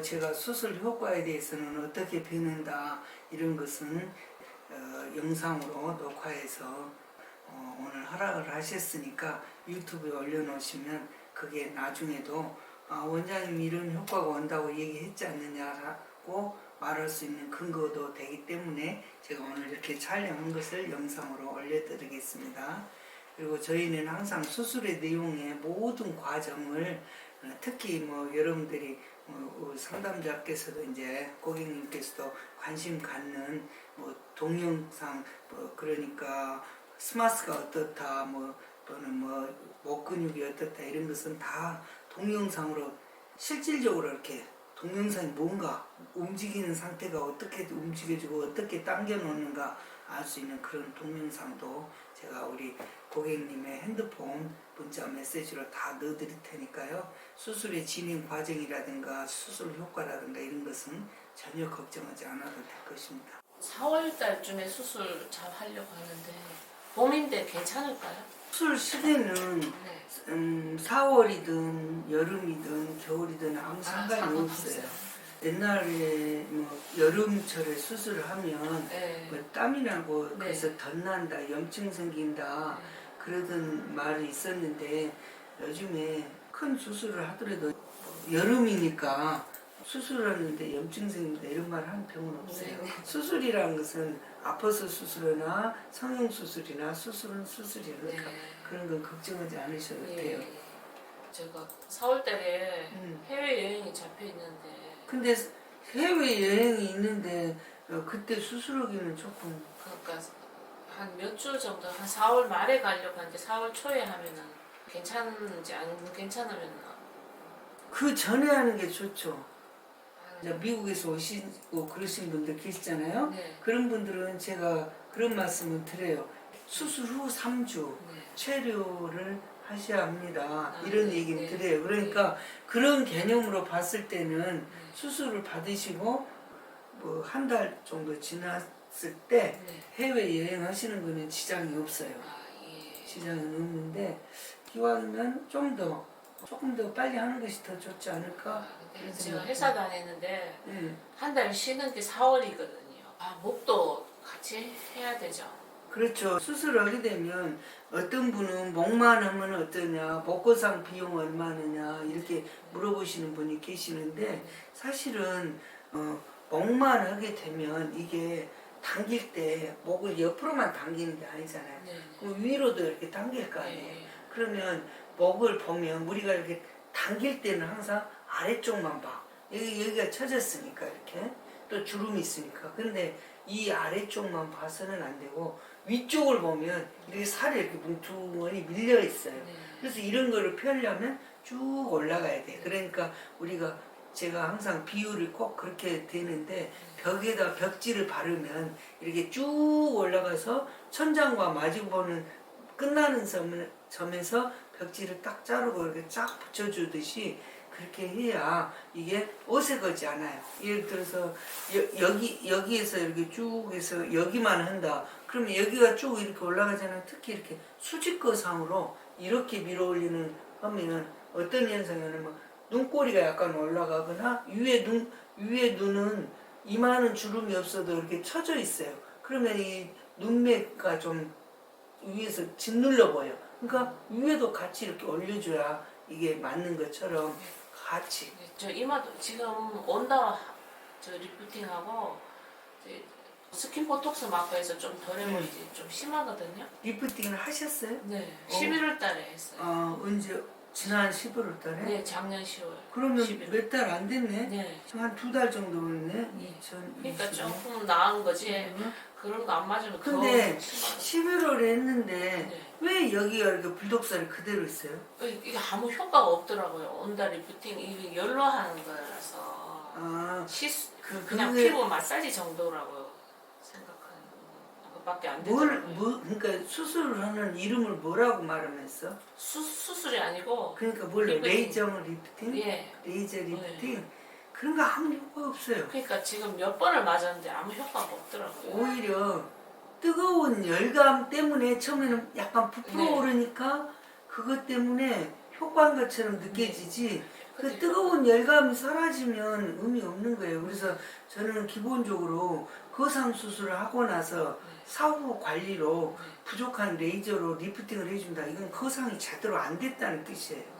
제가 수술 효과에 대해서는 어떻게 뵙는다 이런 것은 영상으로 녹화해서 오늘 허락을 하셨으니까 유튜브에 올려놓으시면 그게 나중에도 원장님 이런 효과가 온다고 얘기했지 않느냐라고 말할 수 있는 근거도 되기 때문에 제가 오늘 이렇게 촬영한 것을 영상으로 올려드리겠습니다. 그리고 저희는 항상 수술의 내용의 모든 과정을 특히 여러분들이 상담자께서도 이제 고객님께서도 관심 갖는 동영상 그러니까 스마스가 어떻다 또는 목 근육이 어떻다 이런 것은 다 동영상으로 실질적으로 이렇게 동영상이 뭔가 움직이는 상태가 어떻게 움직여지고 어떻게 당겨 놓는가 알 수 있는 그런 동영상도 제가 우리 고객님의 핸드폰 문자 메시지로 다 넣어드릴 테니까요. 수술의 진행 과정이라든가 수술 효과라든가 이런 것은 전혀 걱정하지 않아도 될 것입니다. 4월 달쯤에 수술 잘 하려고 하는데 봄인데 괜찮을까요? 수술 시기는 네. 4월이든 여름이든 겨울이든 아무 상관이 없어요. 옛날에 여름철에 수술을 하면 네. 땀이 나고 네. 그래서 덧난다, 염증 생긴다 그러던 말이 있었는데 요즘에 큰 수술을 하더라도 여름이니까 수술하는데 염증 생긴다 이런 말 하는 병은 없어요. 네. 수술이라는 것은 아파서 수술이나 성형수술이나 수술은 수술이니까 네. 그런 건 걱정하지 않으셔도 돼요. 제가 4월 달에 해외여행이 잡혀 있는데 근데 해외여행이 있는데 그때 수술하기는 조금 그러니까 한 몇 주 정도 한 4월 말에 가려고 하는데 4월 초에 하면은 괜찮은지 안 괜찮으면 그 전에 하는 게 좋죠. 이제 미국에서 오시고 그러신 분들 계시잖아요. 네. 그런 분들은 제가 그런 말씀을 드려요. 수술 후 3주 네. 체류를 하셔야 합니다. 이런 네. 얘기를 네. 드려요. 그러니까 그런 개념으로 봤을 때는 수술을 받으시고 한 달 정도 지났을 때 네. 해외여행 하시는 거는 지장이 없어요. 예. 지장은 없는데 기왕이면 조금 더 빨리 하는 것이 더 좋지 않을까? 그런 제가 생각이 회사 다니는데 네. 한 달 쉬는 게 4월이거든요. 목도 같이 해야 되죠. 그렇죠. 수술을 하게 되면 어떤 분은 목만 하면 어떠냐, 복고상 비용 얼마느냐 이렇게 물어보시는 분이 계시는데 사실은 목만 하게 되면 이게 당길 때 목을 옆으로만 당기는 게 아니잖아요. 네. 그럼 위로도 이렇게 당길 거 아니에요. 네. 그러면 목을 보면 우리가 이렇게 당길 때는 항상 아래쪽만 봐. 여기가 처졌으니까 이렇게 또 주름이 있으니까. 근데 이 아래쪽만 봐서는 안 되고 위쪽을 보면 이렇게 살이 이렇게 뭉툭하니 밀려 있어요. 네. 그래서 이런 거를 펴려면 쭉 올라가야 돼. 그러니까 제가 항상 비율이 꼭 그렇게 되는데 벽에다 벽지를 바르면 이렇게 쭉 올라가서 천장과 마주보는 끝나는 점에서 벽지를 딱 자르고 이렇게 쫙 붙여주듯이 그렇게 해야 이게 어색하지 않아요. 예를 들어서 여기에서 이렇게 쭉 해서 여기만 한다. 그러면 여기가 쭉 이렇게 올라가잖아요. 특히 이렇게 수직거상으로 이렇게 밀어 올리는 하면은 어떤 현상이냐면 눈꼬리가 약간 올라가거나 위에 눈은 이마는 주름이 없어도 이렇게 처져 있어요. 그러면 이 눈매가 좀 위에서 짓눌러 보여. 그러니까 위에도 같이 이렇게 올려줘야 이게 맞는 것처럼 같이. 저 이마도 지금 온다 저 리프팅하고 스킨 보톡스 맞고 해서 좀 덜 해보이지 좀 심하거든요. 리프팅을 하셨어요? 네. 11월 달에 했어요. 언제? 지난 11월 달에? 네, 작년 10월. 그러면 11월. 몇 달 안 됐네? 네. 한 2달 정도 됐네? 그러니까 조금 나은 거지. 그런 거 안 맞으면 근데 더 심하다. 11월에 했는데 네. 왜 여기가 이렇게 불독살이 그대로 있어요? 이게 아무 효과가 없더라고요. 온다 리프팅 이게 열로 하는 거라서 그냥 그게 피부 마사지 정도라고 생각하는 것밖에 안 되더라고요. 그러니까 수술을 하는 이름을 뭐라고 말하면서? 수술이 아니고 그러니까 뭘로? 리프팅. 레이저 리프팅? 예. 레이저 리프팅? 그런 거 아무 효과 없어요. 그러니까 지금 몇 번을 맞았는데 아무 효과가 없더라고요. 오히려 뜨거운 열감 때문에 처음에는 약간 부풀어 네. 오르니까 그것 때문에 효과인 것처럼 느껴지지 그 뜨거운 열감이 사라지면 의미 없는 거예요. 그래서 저는 기본적으로 거상 수술을 하고 나서 사후 관리로 부족한 레이저로 리프팅을 해준다. 이건 거상이 제대로 안 됐다는 뜻이에요.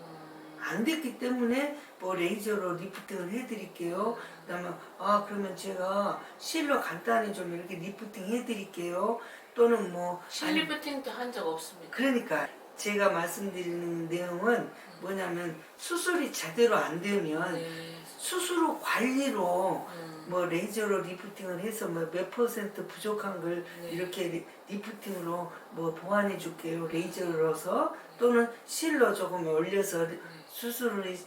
안 됐기 때문에 뭐 레이저로 리프팅을 해드릴게요. 그다음에 그러면 제가 실로 간단히 좀 이렇게 리프팅 해드릴게요. 또는 뭐 실리프팅도 한 적 없습니다. 그러니까 제가 말씀드리는 내용은 뭐냐면 수술이 제대로 안 되면 수술 후 관리로 뭐 레이저로 리프팅을 해서 뭐 몇 퍼센트 부족한 걸 이렇게 리프팅으로 뭐 보완해 줄게요. 레이저로서 또는 실로 조금 올려서 수술을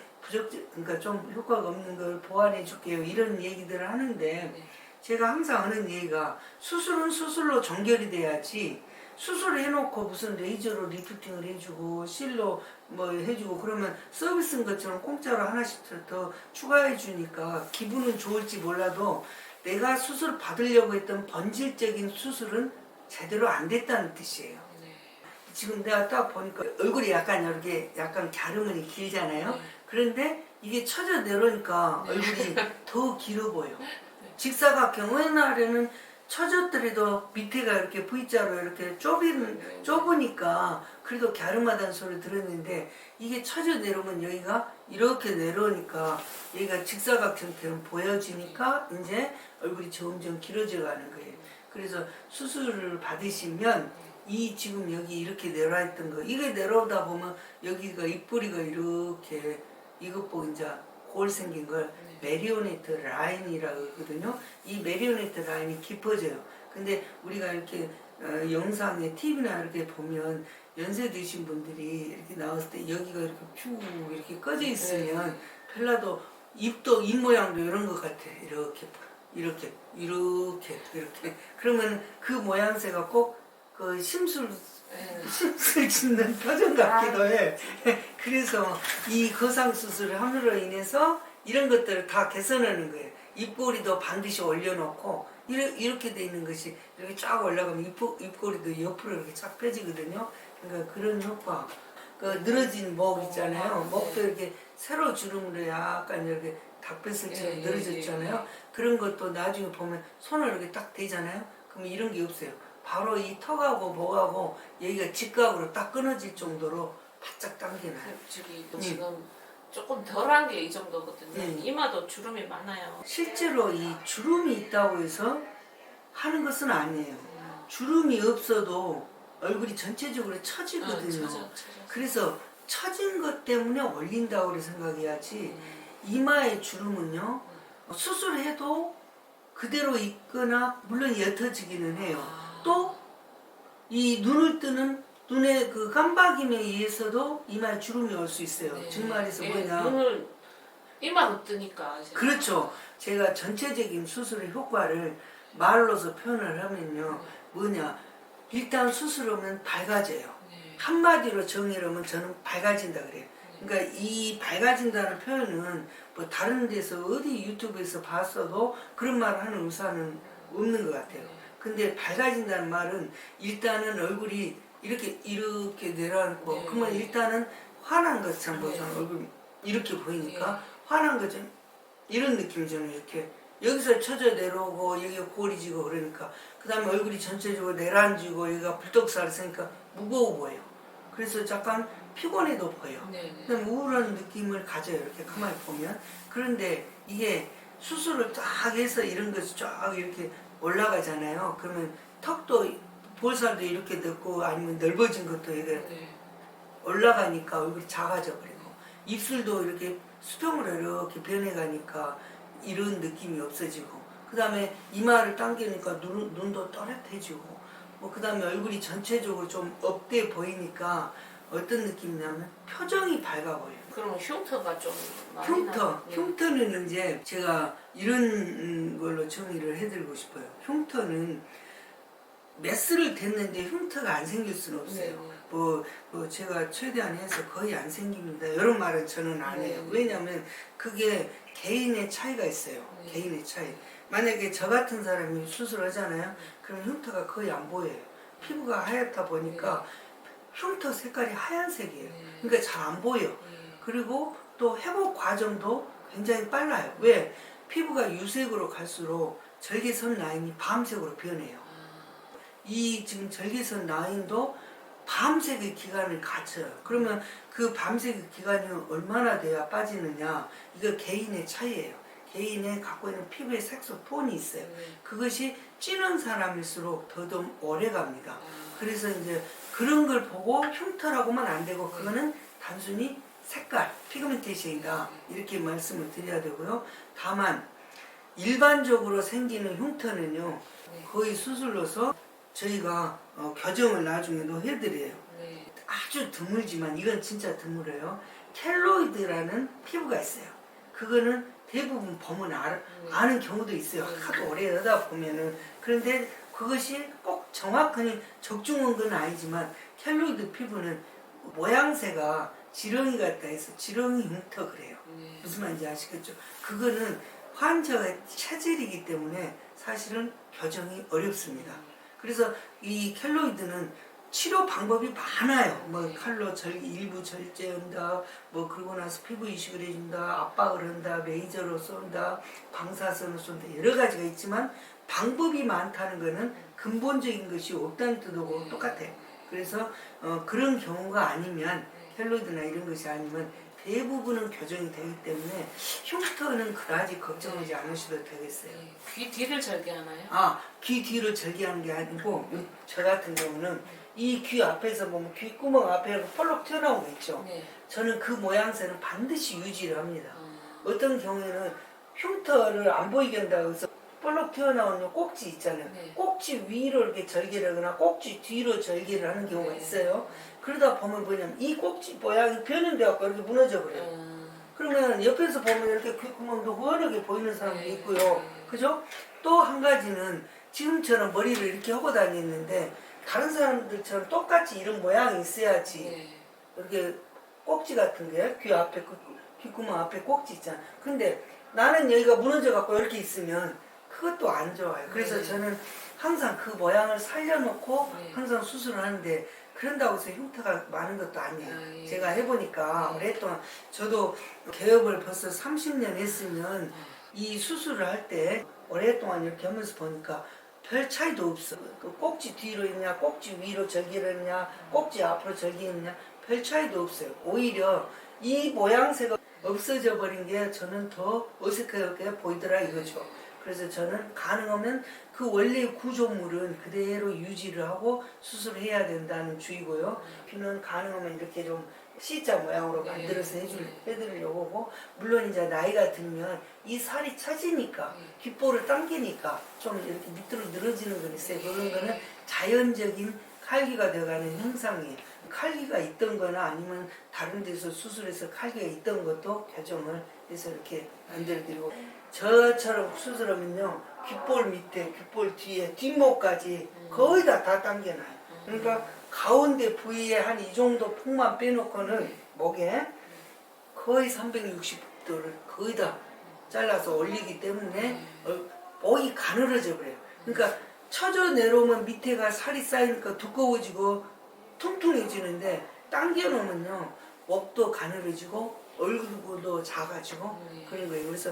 그러니까 좀 효과가 없는 걸 보완해 줄게요. 이런 얘기들을 하는데 제가 항상 하는 얘기가 수술은 수술로 정결이 돼야지 수술을 해놓고 무슨 레이저로 리프팅을 해주고 실로 뭐 해주고 그러면 서비스인 것처럼 공짜로 하나씩 더 추가해 주니까 기분은 좋을지 몰라도 내가 수술 받으려고 했던 본질적인 수술은 제대로 안 됐다는 뜻이에요. 지금 내가 딱 보니까 얼굴이 약간 이렇게 약간 갸름이 길잖아요. 그런데 이게 처져 내려오니까 얼굴이 더 길어 보여. 직사각형 옛날에는 처졌더라도 밑에가 이렇게 V자로 이렇게 좁으니까 그래도 갸름하다는 소리 들었는데 이게 처져 내려오면 여기가 이렇게 내려오니까 여기가 직사각형처럼 보여지니까 이제 얼굴이 점점 길어져 가는 거예요. 그래서 수술을 받으시면 이 지금 여기 이렇게 내려와 있던 거 이게 내려오다 보면 여기가 입꼬리가 이렇게 이것 보고 이제 골 생긴 걸 메리오네트 라인이라고 하거든요. 이 메리오네트 라인이 깊어져요. 근데 우리가 이렇게 영상에 TV나 이렇게 보면 연세 드신 분들이 이렇게 나왔을 때 여기가 이렇게 쭉 이렇게 꺼져 있으면 별나도 입도 입 모양도 이런 것 같아. 이렇게 그러면 그 모양새가 꼭 그 심술 짓는 표정 같기도 해. 그래서 이 거상 수술을 함으로 인해서 이런 것들을 다 개선하는 거예요. 입꼬리도 반드시 올려놓고 이렇게 돼 있는 것이 이렇게 쫙 올라가면 입꼬리도 옆으로 이렇게 쫙 펴지거든요. 그러니까 그런 효과. 그 늘어진 목 있잖아요. 목도 이렇게 세로 주름으로 약간 이렇게 닭뼈슬처럼 늘어졌잖아요. 그런 것도 나중에 보면 손을 이렇게 딱 대잖아요. 그러면 이런 게 없어요. 바로 이 턱하고 목하고 여기가 직각으로 딱 끊어질 정도로 바짝 당겨놔요. 지금 조금 덜한 게 이 정도거든요. 이마도 주름이 많아요. 실제로 이 주름이 있다고 해서 하는 것은 아니에요. 주름이 없어도 얼굴이 전체적으로 처지거든요. 그래서 처진 것 때문에 올린다고 생각해야지 이마의 주름은요 수술해도 그대로 있거나 물론 옅어지기는 해요. 또 이 눈을 뜨는 눈의 그 깜박임에 의해서도 이마에 주름이 올 수 있어요. 즉 말해서 뭐냐. 눈을 이마로 뜨니까. 그렇죠. 제가 전체적인 수술의 효과를 말로서 표현을 하면요. 뭐냐. 일단 수술하면 밝아져요. 한마디로 정의를 하면 저는 밝아진다 그래요. 그러니까 이 밝아진다는 표현은 뭐 다른 데서 어디 유튜브에서 봤어도 그런 말을 하는 의사는 없는 것 같아요. 근데 밝아진다는 말은 일단은 얼굴이 이렇게 내려앉고 그러면 일단은 화난 것처럼 보잖아요. 얼굴 이렇게 보이니까 화난 것처럼 이런 느낌이 저는 이렇게 여기서 처져 내려오고 여기가 골이 지고 그러니까 그 다음에 얼굴이 전체적으로 내려앉고 여기가 불떡살 있으니까 무거워 보여요. 그래서 약간 피곤해도 보여. 그다음에 우울한 느낌을 가져요. 이렇게 가만히 보면. 그런데 이게 수술을 쫙 해서 이런 것이 쫙 이렇게 올라가잖아요. 그러면 턱도 볼살도 이렇게 넣고 아니면 넓어진 것도 이렇게 올라가니까 얼굴이 작아져 버리고 입술도 이렇게 수평으로 이렇게 변해가니까 이런 느낌이 없어지고 그 다음에 이마를 당기니까 눈도 또렷해지고 뭐 그 다음에 얼굴이 전체적으로 좀 업돼 보이니까 어떤 느낌이냐면 표정이 밝아 보여요. 그럼 흉터가 좀 많이 흉터는 이제 제가 이런 걸로 정의를 해드리고 싶어요. 흉터는 메스를 댔는데 흉터가 안 생길 수는 없어요. 뭐 제가 최대한 해서 거의 안 생깁니다. 이런 말은 저는 안 해요. 왜냐하면 그게 개인의 차이가 있어요. 개인의 차이. 만약에 저 같은 사람이 수술하잖아요. 그럼 흉터가 거의 안 보여요. 피부가 하얗다 보니까 흉터 색깔이 하얀색이에요. 그러니까 잘 안 보여. 그리고 또 회복 과정도 굉장히 빨라요. 왜? 피부가 유색으로 갈수록 절개선 라인이 밤색으로 변해요. 이 지금 절개선 라인도 밤색의 기간을 갖춰요. 그러면 그 밤색의 기간이 얼마나 돼야 빠지느냐? 이거 개인의 차이예요. 개인의 갖고 있는 피부의 색소 톤이 있어요. 그것이 진한 사람일수록 더더욱 오래 갑니다. 그래서 이제 그런 걸 보고 흉터라고만 안 되고 그거는 단순히 색깔, 피그멘테이션이다 이렇게 말씀을 드려야 되고요. 다만 일반적으로 생기는 흉터는요 거의 수술로서 저희가 교정을 나중에도 해드려요. 아주 드물지만 이건 진짜 드물어요. 켈로이드라는 피부가 있어요. 그거는 대부분 보면 아는 경우도 있어요. 하도 오래 하다 보면은. 그런데 그것이 꼭 정확하게 적중한 건 아니지만 켈로이드 피부는 모양새가 지렁이 같다 해서 지렁이 흉터 그래요. 무슨 말인지 아시겠죠? 그거는 환자의 체질이기 때문에 사실은 교정이 어렵습니다. 그래서 이 켈로이드는 치료 방법이 많아요. 뭐 칼로 일부 절제한다, 뭐 그러고 나서 피부 이식을 해준다, 압박을 한다, 레이저로 쏜다, 방사선을 쏜다 여러 가지가 있지만 방법이 많다는 것은 근본적인 것이 없다는 뜻하고 똑같아요. 그래서 그런 경우가 아니면 켈로이드나 이런 것이 아니면 대부분은 교정이 되기 때문에 흉터는 그다지 걱정하지 않으셔도 되겠어요. 귀 뒤를 절개하나요? 귀 뒤를 절개하는 게 아니고 저 같은 경우는 이 귀 앞에서 보면 귓구멍 앞에 펄럭 튀어나온 거 있죠. 저는 그 모양새는 반드시 유지를 합니다. 어떤 경우에는 흉터를 안 보이게 한다고 해서 볼록 튀어나오는 꼭지 있잖아요. 꼭지 위로 이렇게 절개를 하거나 꼭지 뒤로 절개를 하는 경우가 있어요. 그러다 보면 뭐냐면 이 꼭지 모양이 변형돼갖고 이렇게 무너져 버려요. 그러면 옆에서 보면 이렇게 귓구멍도 훤하게 보이는 사람도 있고요. 그죠? 또 한 가지는 지금처럼 머리를 이렇게 하고 다니는데 다른 사람들처럼 똑같이 이런 모양이 있어야지. 이렇게 꼭지 같은 게 귀 앞에 귓구멍 앞에 꼭지 있잖아. 근데 나는 여기가 무너져 갖고 이렇게 있으면 그것도 안 좋아요. 그래서 저는 항상 그 모양을 살려놓고 항상 수술을 하는데 그런다고 해서 흉터가 많은 것도 아니에요. 제가 해보니까 오랫동안 저도 개업을 벌써 30년 했으면 이 수술을 할 때 오랫동안 이렇게 하면서 보니까 별 차이도 없어. 그 꼭지 뒤로 있냐, 꼭지 위로 절개를 했냐, 꼭지 앞으로 절개했냐 별 차이도 없어요. 오히려 이 모양새가 없어져 버린 게 저는 더 어색하게 보이더라 이거죠. 그래서 저는 가능하면 그 원래의 구조물은 그대로 유지를 하고 수술을 해야 된다는 주의고요. 귀는 가능하면 이렇게 좀 C자 모양으로 만들어서 해드리려고 하고, 물론 이제 나이가 들면 이 살이 처지니까 귓볼을 당기니까 좀 이렇게 밑으로 늘어지는 건 있어요. 그런 거는 자연적인 칼기가 되어가는 현상이에요. 칼기가 있던 거나 아니면 다른 데서 수술해서 칼기가 있던 것도 교정을 해서 이렇게 만들어드리고, 저처럼 수술하면요 귓볼 밑에 귓볼 뒤에 뒷목까지 거의 다 당겨놔요. 그러니까 가운데 부위에 한 이 정도 폭만 빼놓고는 목에 거의 360도를 거의 다 잘라서 올리기 때문에 목이 가늘어져 버려요. 그러니까 쳐져 내려오면 밑에가 살이 쌓이니까 두꺼워지고 통통해지는데 당겨 놓으면요 목도 가늘어지고 얼굴도 작아지고 그런 거예요. 그래서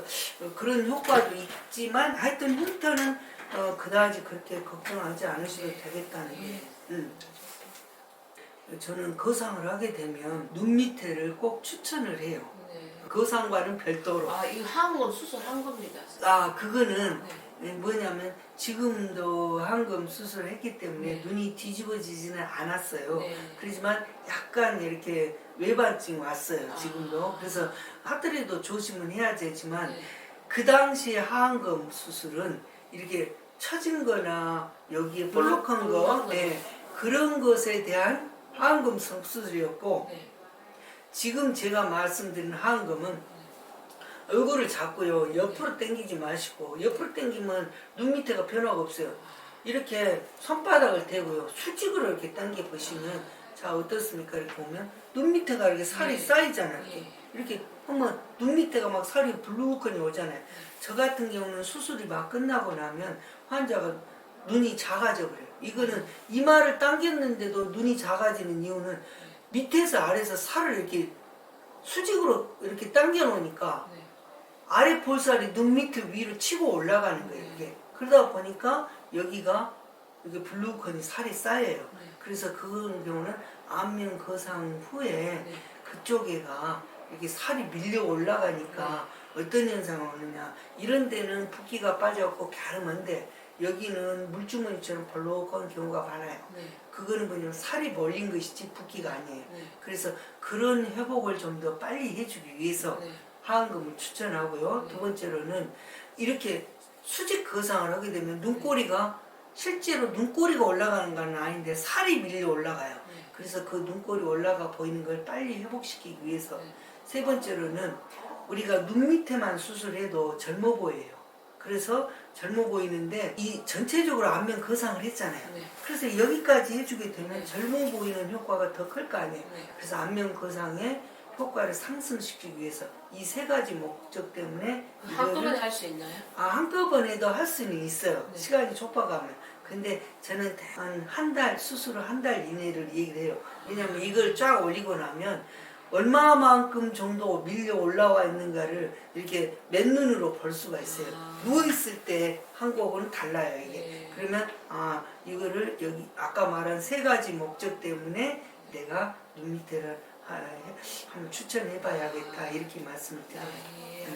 그런 효과도 있지만 하여튼 흉터는 그다지 그렇게 걱정하지 않으셔도 되겠다는 거예요. 저는 거상을 하게 되면 눈 밑에를 꼭 추천을 해요. 거상과는 별도로. 이거 항암 수술한 겁니다. 그거는 뭐냐면 지금도 항암 수술을 했기 때문에 눈이 뒤집어지지는 않았어요. 그렇지만 약간 이렇게 외반증 왔어요. 지금도. 그래서 하더라도 조심은 해야 되지만 그 당시 항암 수술은 이렇게 처진 거나 여기에 볼록한 거 그런 것에 대한 항암 수술이었고, 지금 제가 말씀드린 항암은 얼굴을 잡고요 옆으로 당기지 마시고, 옆으로 당기면 눈 밑에가 변화가 없어요. 이렇게 손바닥을 대고요 수직으로 이렇게 당겨 보시면 자 어떻습니까? 이렇게 보면 눈 밑에가 이렇게 살이 쌓이잖아요. 이렇게 하면 눈 밑에가 막 살이 불룩하니 오잖아요. 저 같은 경우는 수술이 막 끝나고 나면 환자가 눈이 작아져 버려요. 이거는 이마를 당겼는데도 눈이 작아지는 이유는 밑에서 아래에서 살을 이렇게 수직으로 이렇게 당겨 놓으니까 네. 아래 볼살이 눈 밑을 위로 치고 올라가는 거예요. 이게 그러다 보니까 여기가 이게 블루컨이 살이 쌓여요. 네. 그래서 그런 경우는 안면 거상 후에 네. 그쪽에가 이렇게 살이 밀려 올라가니까 어떤 현상이 오느냐, 이런 데는 붓기가 빠져갖고 갸름한데 여기는 물주머니처럼 벌록한 경우가 많아요. 네. 그거는 뭐냐면 살이 몰린 것이지 붓기가 아니에요. 네. 그래서 그런 회복을 좀 더 빨리 해주기 위해서 네. 하안금을 추천하고요. 네. 두 번째로는 이렇게 수직 거상을 하게 되면 눈꼬리가 실제로 눈꼬리가 올라가는 건 아닌데 살이 밀려 올라가요. 네. 그래서 그 눈꼬리 올라가 보이는 걸 빨리 회복시키기 위해서. 네. 세 번째로는 우리가 눈 밑에만 수술해도 젊어 보여요. 그래서 젊어 보이는데 이 전체적으로 안면 거상을 했잖아요. 네. 그래서 여기까지 해주게 되면 네. 젊어 보이는 효과가 더 클 거 아니에요. 네. 그래서 안면 거상의 효과를 상승시키기 위해서 이 세 가지 목적 때문에 한꺼번에 할 수 있나요? 한꺼번에도 할 수는 있어요. 네. 시간이 좁아가면. 근데 저는 한 달, 수술을 한 달 이내를 얘기를 해요. 왜냐면 이걸 쫙 올리고 나면 얼마만큼 정도 밀려 올라와 있는가를 이렇게 맨눈으로 볼 수가 있어요. 누워있을 때 한 거하고는 달라요, 이게. 네. 그러면, 이거를 여기 아까 말한 세 가지 목적 때문에 내가 눈 밑에를 한번 추천해 봐야겠다. 이렇게 말씀을 드려요. 아, 예.